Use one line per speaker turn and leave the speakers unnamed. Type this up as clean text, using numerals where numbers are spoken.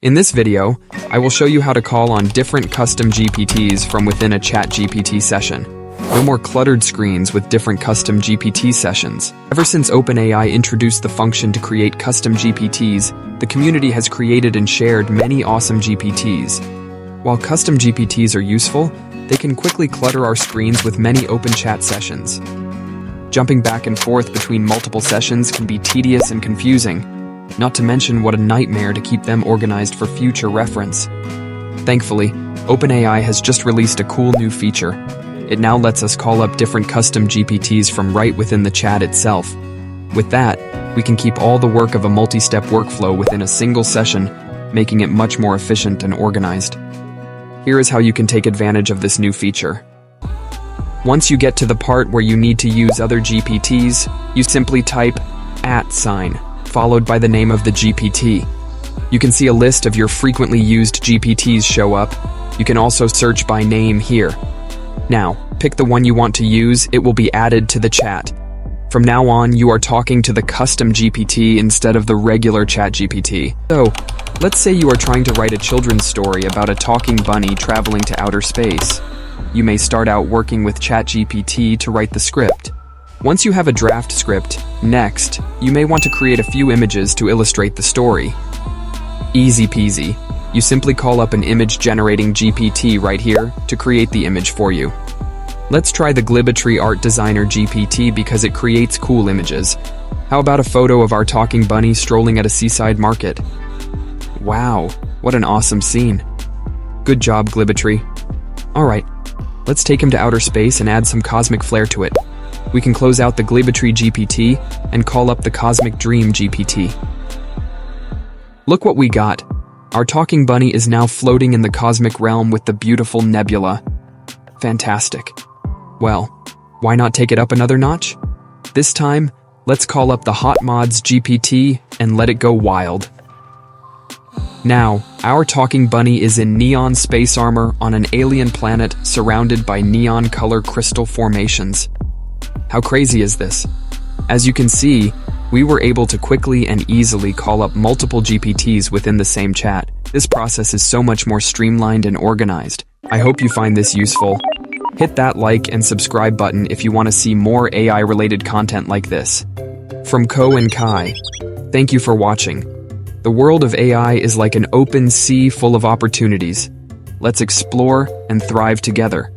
In this video, I will show you how to call on different custom GPTs from within a ChatGPT session. No more cluttered screens with different custom GPT sessions. Ever since OpenAI introduced the function to create custom GPTs, the community has created and shared many awesome GPTs. While custom GPTs are useful, they can quickly clutter our screens with many open chat sessions. Jumping back and forth between multiple sessions can be tedious and confusing, not to mention what a nightmare to keep them organized for future reference. Thankfully, OpenAI has just released a cool new feature. It now lets us call up different custom GPTs from right within the chat itself. With that, we can keep all the work of a multi-step workflow within a single session, making it much more efficient and organized. Here is how you can take advantage of this new feature. Once you get to the part where you need to use other GPTs, you simply type @ followed by the name of the GPT. You can see a list of your frequently used GPTs show up. You can also search by name here. Now, pick the one you want to use, it will be added to the chat. From now on, you are talking to the custom GPT instead of the regular ChatGPT. So, let's say you are trying to write a children's story about a talking bunny traveling to outer space. You may start out working with ChatGPT to write the script. Once you have a draft script, next, you may want to create a few images to illustrate the story. Easy peasy. You simply call up an image-generating GPT right here to create the image for you. Let's try the Glibetry Art Designer GPT because it creates cool images. How about a photo of our talking bunny strolling at a seaside market? Wow, what an awesome scene. Good job, Glibetry. Alright, let's take him to outer space and add some cosmic flair to it. We can close out the Glibetry GPT and call up the Cosmic Dream GPT. Look what we got. Our talking bunny is now floating in the cosmic realm with the beautiful nebula. Fantastic. Well, why not take it up another notch? This time, let's call up the Hot Mods GPT and let it go wild. Now, our talking bunny is in neon space armor on an alien planet surrounded by neon color crystal formations. How crazy is this? As you can see, we were able to quickly and easily call up multiple GPTs within the same chat. This process is so much more streamlined and organized. I hope you find this useful. Hit that like and subscribe button if you want to see more AI-related content like this. From Ko and Kai, thank you for watching. The world of AI is like an open sea full of opportunities. Let's explore and thrive together.